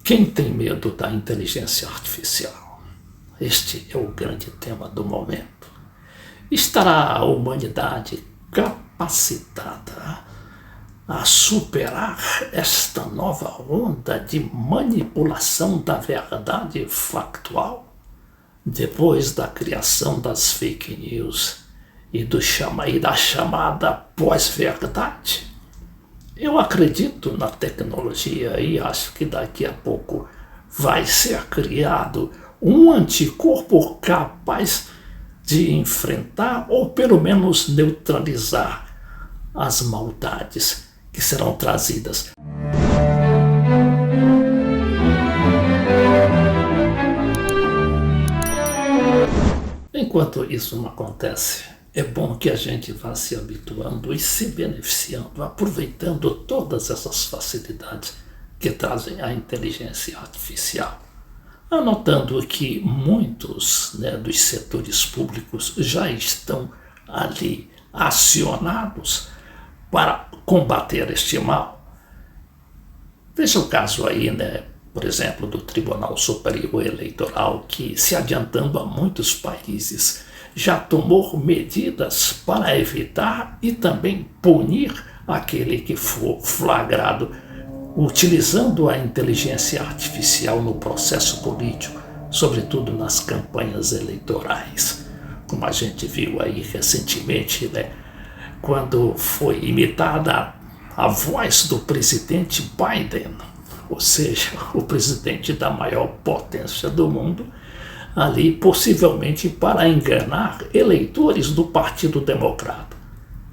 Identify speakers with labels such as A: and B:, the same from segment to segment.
A: Quem tem medo da inteligência artificial? Este é o grande tema do momento. Estará a humanidade capacitada a superar esta nova onda de manipulação da verdade factual? Depois da criação das fake news e da chamada pós-verdade? Eu acredito na tecnologia e acho que daqui a pouco vai ser criado um anticorpo capaz de enfrentar ou pelo menos neutralizar as maldades que serão trazidas. Enquanto isso não acontece, é bom que a gente vá se habituando e se beneficiando, aproveitando todas essas facilidades que trazem a inteligência artificial. Anotando que muitos dos setores públicos já estão ali acionados para combater este mal. Veja o caso aí, por exemplo, do Tribunal Superior Eleitoral, que, se adiantando a muitos países, já tomou medidas para evitar e também punir aquele que for flagrado utilizando a inteligência artificial no processo político, sobretudo nas campanhas eleitorais. Como a gente viu aí recentemente, quando foi imitada a voz do presidente Biden, ou seja, o presidente da maior potência do mundo, ali possivelmente para enganar eleitores do Partido Democrata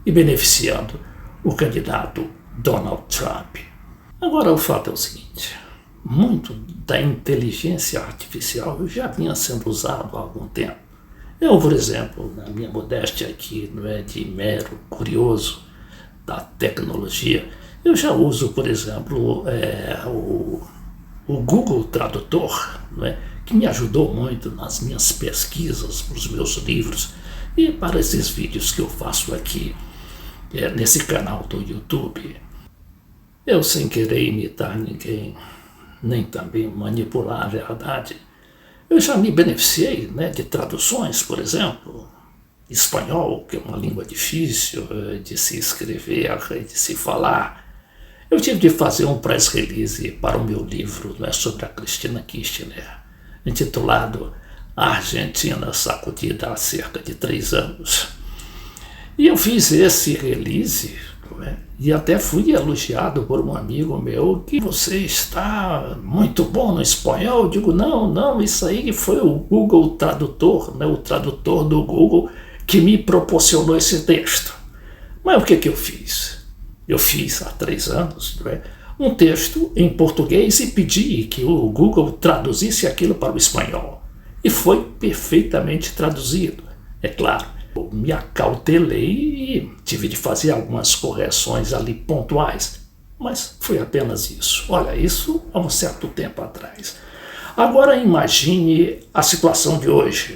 A: e beneficiando o candidato Donald Trump. Agora o fato é o seguinte: muito da inteligência artificial já vinha sendo usado há algum tempo. Eu, por exemplo, na minha modéstia aqui, não é de mero curioso da tecnologia, eu já uso, por exemplo, o Google Tradutor, que me ajudou muito nas minhas pesquisas, para os meus livros e para esses vídeos que eu faço aqui nesse canal do YouTube. Eu, sem querer imitar ninguém, nem também manipular a verdade, eu já me beneficiei de traduções, por exemplo, espanhol, que é uma língua difícil de se escrever e de se falar. Eu tive de fazer um press release para o meu livro sobre a Cristina Kirchner, intitulado A Argentina Sacudida há cerca de 3 anos. E eu fiz esse release e até fui elogiado por um amigo meu que você está muito bom no espanhol. Eu digo, não, isso aí foi o Google Tradutor, o tradutor do Google que me proporcionou esse texto. Mas o que eu fiz? Eu fiz há 3 anos um texto em português e pedi que o Google traduzisse aquilo para o espanhol. E foi perfeitamente traduzido, é claro. Eu me acautelei e tive de fazer algumas correções ali pontuais, mas foi apenas isso. Olha, isso há um certo tempo atrás. Agora imagine a situação de hoje,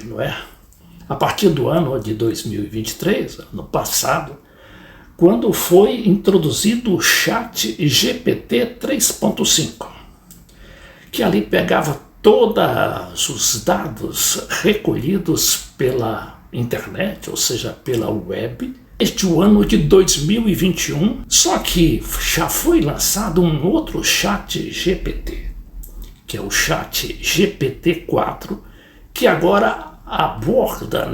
A: A partir do ano de 2023, ano passado, quando foi introduzido o chat GPT 3.5, que ali pegava todos os dados recolhidos pela internet, ou seja, pela web, desde o ano de 2021, só que já foi lançado um outro chat GPT, que é o chat GPT-4, que agora aborda,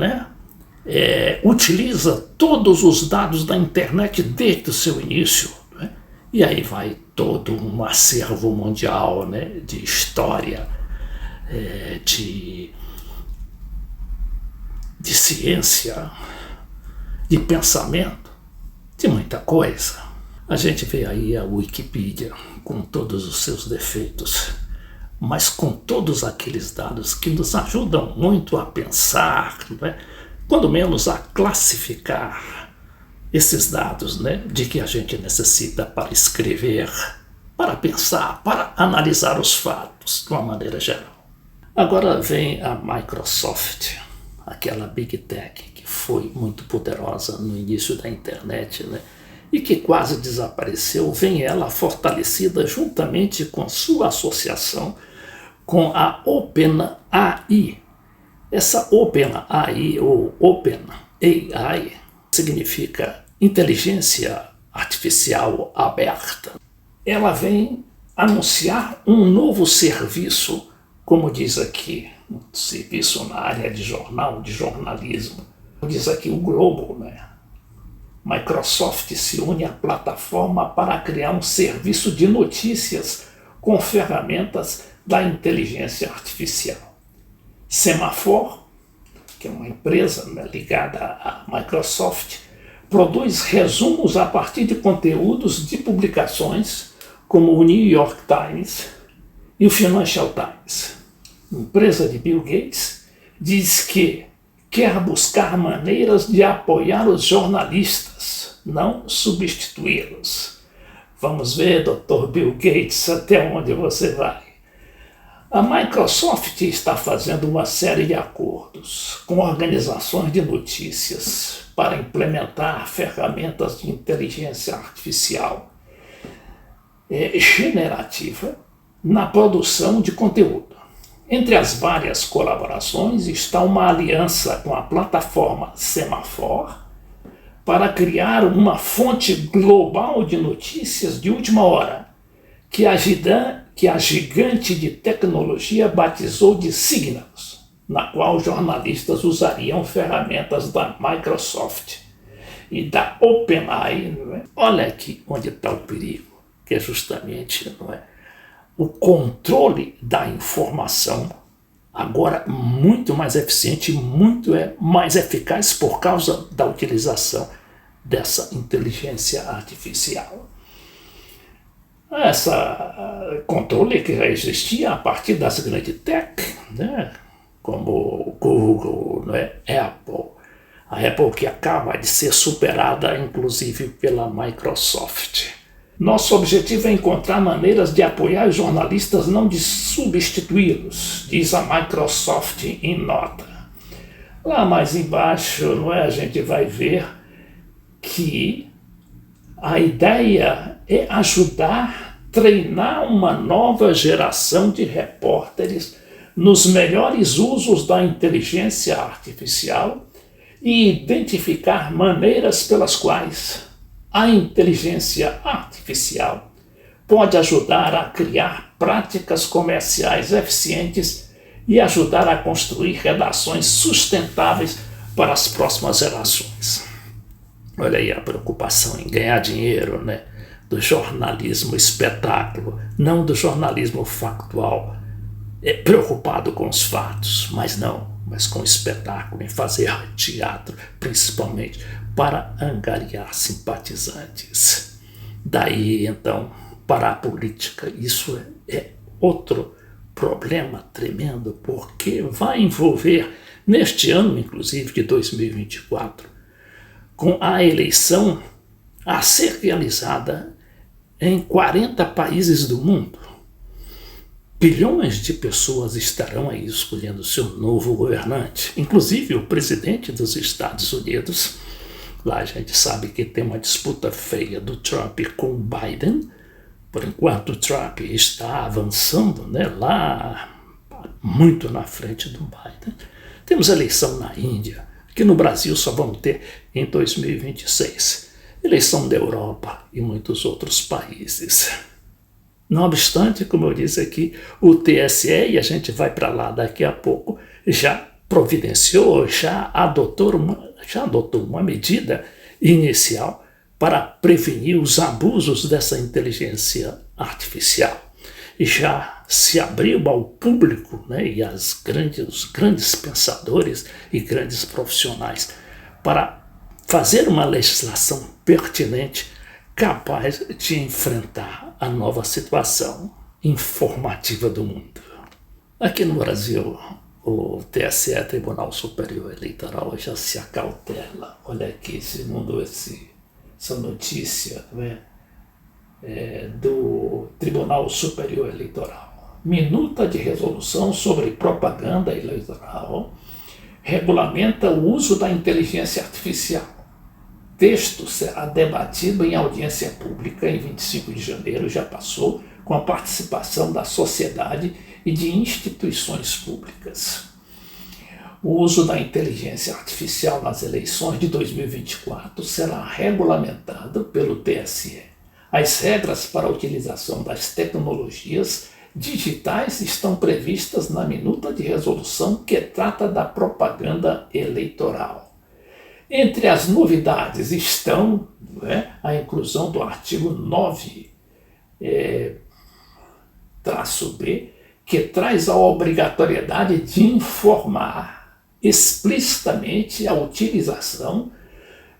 A: utiliza todos os dados da internet desde o seu início. E aí vai todo um acervo mundial de história, de ciência, de pensamento, de muita coisa. A gente vê aí a Wikipedia com todos os seus defeitos, mas com todos aqueles dados que nos ajudam muito a pensar, quando menos a classificar esses dados de que a gente necessita para escrever, para pensar, para analisar os fatos de uma maneira geral. Agora vem a Microsoft, aquela Big Tech que foi muito poderosa no início da internet, e que quase desapareceu, vem ela fortalecida juntamente com sua associação com a OpenAI. Essa OpenAI, ou OpenAI, significa inteligência artificial aberta. Ela vem anunciar um novo serviço, como diz aqui, um serviço na área de jornal, de jornalismo. Diz aqui o Globo, né? Microsoft se une à plataforma para criar um serviço de notícias com ferramentas da inteligência artificial. Semaphore, que é uma empresa, né, ligada à Microsoft, produz resumos a partir de conteúdos de publicações como o New York Times e o Financial Times. A empresa de Bill Gates diz que quer buscar maneiras de apoiar os jornalistas, não substituí-los. Vamos ver, Dr. Bill Gates, até onde você vai. A Microsoft está fazendo uma série de acordos com organizações de notícias para implementar ferramentas de inteligência artificial generativa na produção de conteúdo. Entre as várias colaborações está uma aliança com a plataforma Semaphore para criar uma fonte global de notícias de última hora, que a gigante de tecnologia batizou de Signals, na qual jornalistas usariam ferramentas da Microsoft e da OpenAI. Não é? Olha aqui onde está o perigo, que é justamente, não é, o controle da informação, agora muito mais eficiente, muito mais eficaz por causa da utilização dessa inteligência artificial. Esse controle que já existia a partir das grandes tech, né, como Google, né, Apple. A Apple que acaba de ser superada, inclusive, pela Microsoft. Nosso objetivo é encontrar maneiras de apoiar os jornalistas, não de substituí-los, diz a Microsoft em nota. Lá mais embaixo, não é, a gente vai ver que a ideia é ajudar a treinar uma nova geração de repórteres nos melhores usos da inteligência artificial e identificar maneiras pelas quais a inteligência artificial pode ajudar a criar práticas comerciais eficientes e ajudar a construir redações sustentáveis para as próximas gerações. Olha aí a preocupação em ganhar dinheiro, né, do jornalismo espetáculo, não do jornalismo factual, preocupado com os fatos, mas com espetáculo, em fazer teatro, principalmente para angariar simpatizantes. Daí, então, para a política, isso é outro problema tremendo, porque vai envolver, neste ano, inclusive, de 2024, com a eleição a ser realizada em 40 países do mundo. Bilhões de pessoas estarão aí escolhendo seu novo governante, inclusive o presidente dos Estados Unidos. Lá a gente sabe que tem uma disputa feia do Trump com o Biden. Por enquanto o Trump está avançando, né, lá muito na frente do Biden. Temos eleição na Índia, que no Brasil só vamos ter em 2026. Eleição da Europa e muitos outros países. Não obstante, como eu disse aqui, o TSE, e a gente vai para lá daqui a pouco, já providenciou, já adotou uma medida inicial para prevenir os abusos dessa inteligência artificial. E já se abriu ao público, né, e os grandes pensadores e grandes profissionais para fazer uma legislação pertinente capaz de enfrentar a nova situação informativa do mundo. Aqui no Brasil, o TSE, Tribunal Superior Eleitoral, já se acautela. Olha aqui, segundo essa notícia, né, do Tribunal Superior Eleitoral. Minuta de resolução sobre propaganda eleitoral regulamenta o uso da inteligência artificial. texto será debatido em audiência pública em 25 de janeiro, já passou, com a participação da sociedade e de instituições públicas. O uso da inteligência artificial nas eleições de 2024 será regulamentado pelo TSE. As regras para a utilização das tecnologias digitais estão previstas na minuta de resolução que trata da propaganda eleitoral. Entre as novidades estão a inclusão do artigo 9, -B, que traz a obrigatoriedade de informar explicitamente a utilização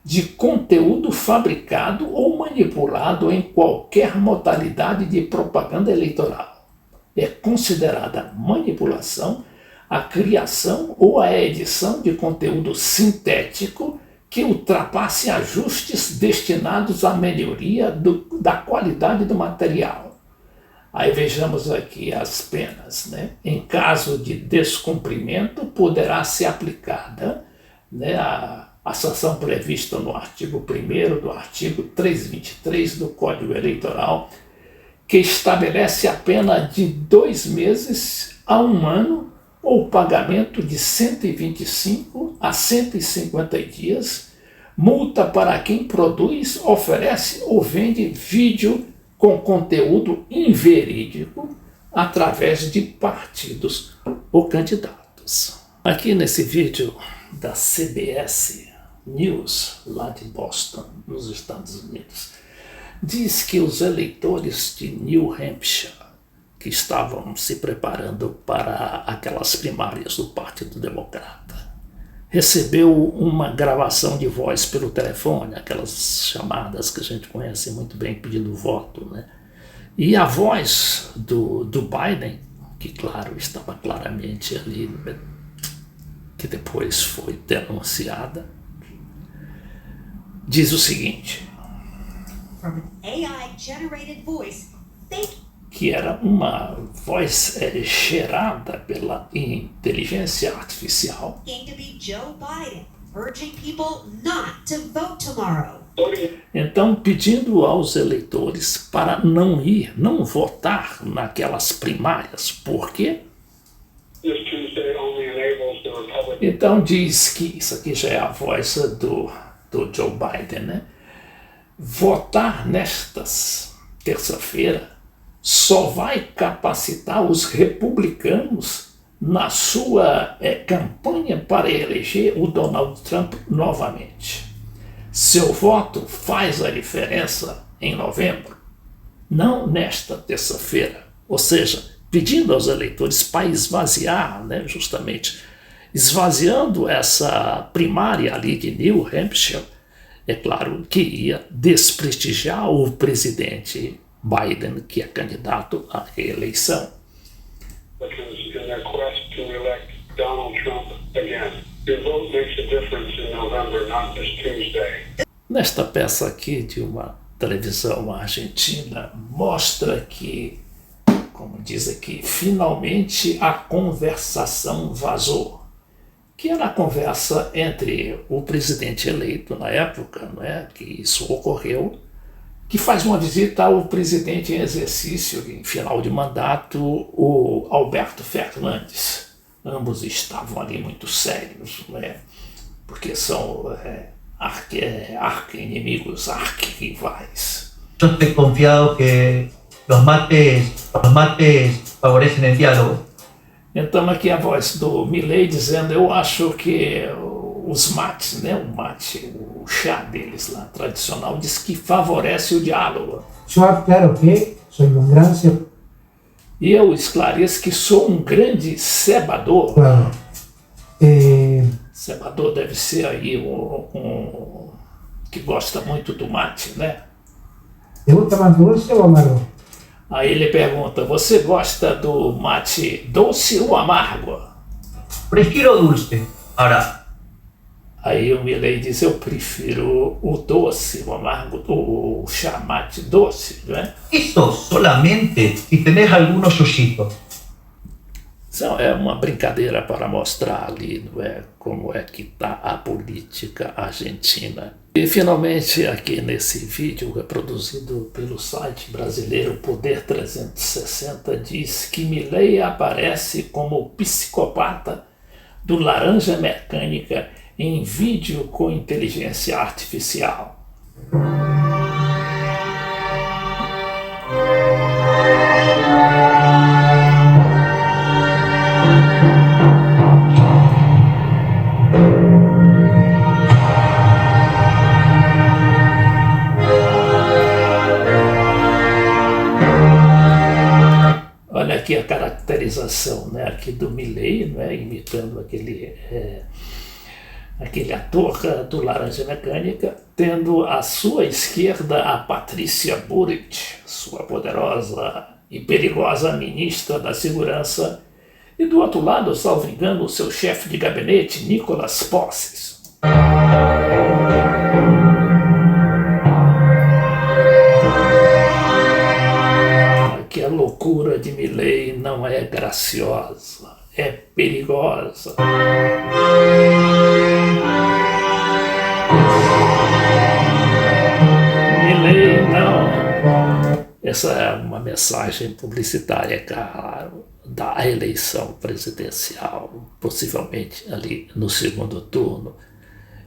A: de conteúdo fabricado ou manipulado em qualquer modalidade de propaganda eleitoral. É considerada manipulação a criação ou a edição de conteúdo sintético que ultrapasse ajustes destinados à melhoria da qualidade do material. Aí vejamos aqui as penas. Em caso de descumprimento, poderá ser aplicada a sanção prevista no artigo 1º do artigo 323 do Código Eleitoral, que estabelece a pena de 2 meses a 1 ano ou pagamento de 125 a 150 dias, multa para quem produz, oferece ou vende vídeo com conteúdo inverídico através de partidos ou candidatos. Aqui nesse vídeo da CBS News, lá de Boston, nos Estados Unidos, diz que os eleitores de New Hampshire, que estavam se preparando para aquelas primárias do Partido Democrata, recebeu uma gravação de voz pelo telefone, aquelas chamadas que a gente conhece muito bem pedindo voto, E a voz do Biden, que claro, estava claramente ali, que depois foi denunciada, diz o seguinte,
B: From an AI-generated voice,
A: que era uma voz gerada pela inteligência artificial,
B: to be Joe Biden, urging people not to vote tomorrow.
A: então pedindo aos eleitores para não votar naquelas primárias. Por quê? Então diz que, isso aqui já é a voz do Joe Biden, votar nestas terça-feira só vai capacitar os republicanos na sua campanha para eleger o Donald Trump novamente. Seu voto faz a diferença em novembro, não nesta terça-feira. Ou seja, pedindo aos eleitores para esvaziar, justamente, esvaziando essa primária ali de New Hampshire, é claro que ia desprestigiar o presidente Biden, que é candidato à reeleição. Nesta peça aqui de uma televisão argentina, mostra que, como diz aqui, finalmente a conversação vazou. Que era a conversa entre o presidente eleito na época, que isso ocorreu, que faz uma visita ao presidente em exercício, em final de mandato, o Alberto Fernandes. Ambos estavam ali muito sérios, porque são arqui-inimigos, arqui-rivais.
C: Yo estoy confiado que los mates favorecen el diálogo.
A: Então aqui a voz do Milei dizendo, eu acho que os mates, o chá deles lá, tradicional, diz que favorece o diálogo.
D: Yo aclaro que soy un gran
A: E eu esclareço que sou um grande cebador.
D: cebador.
A: Cebador deve ser aí um que gosta muito do mate,
D: ¿Te gusta más dulce o amargo?
A: Aí ele pergunta, você gosta do mate doce ou amargo?
C: Prefiero dulce. Ahora,
A: Aí o Milei diz, eu prefiro o doce, o amargo, o chá mate doce,
C: eso solamente si tenés algunos yoyitos.
A: Então, é uma brincadeira para mostrar ali, como é que está a política argentina E finalmente aqui nesse vídeo reproduzido pelo site brasileiro Poder 360 diz que Milei aparece como o psicopata do Laranja Mecânica em vídeo com inteligência artificial. Olha aqui a caracterização, né, aqui do Milei, né, imitando aquele ator do Laranja Mecânica, tendo à sua esquerda a Patrícia Bullrich, sua poderosa e perigosa ministra da Segurança, e do outro lado, salvo engano, o seu chefe de gabinete, Nicolas Posses. Que a loucura de Milei não é graciosa, é perigosa. Milei não. Essa é uma mensagem publicitária, claro, da eleição presidencial, possivelmente ali no segundo turno,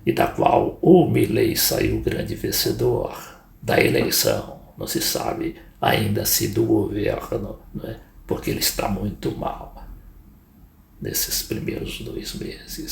A: e da qual o Milei saiu grande vencedor da eleição. Não se sabe ainda se do governo, né? Porque ele está muito mal nesses primeiros 2 meses.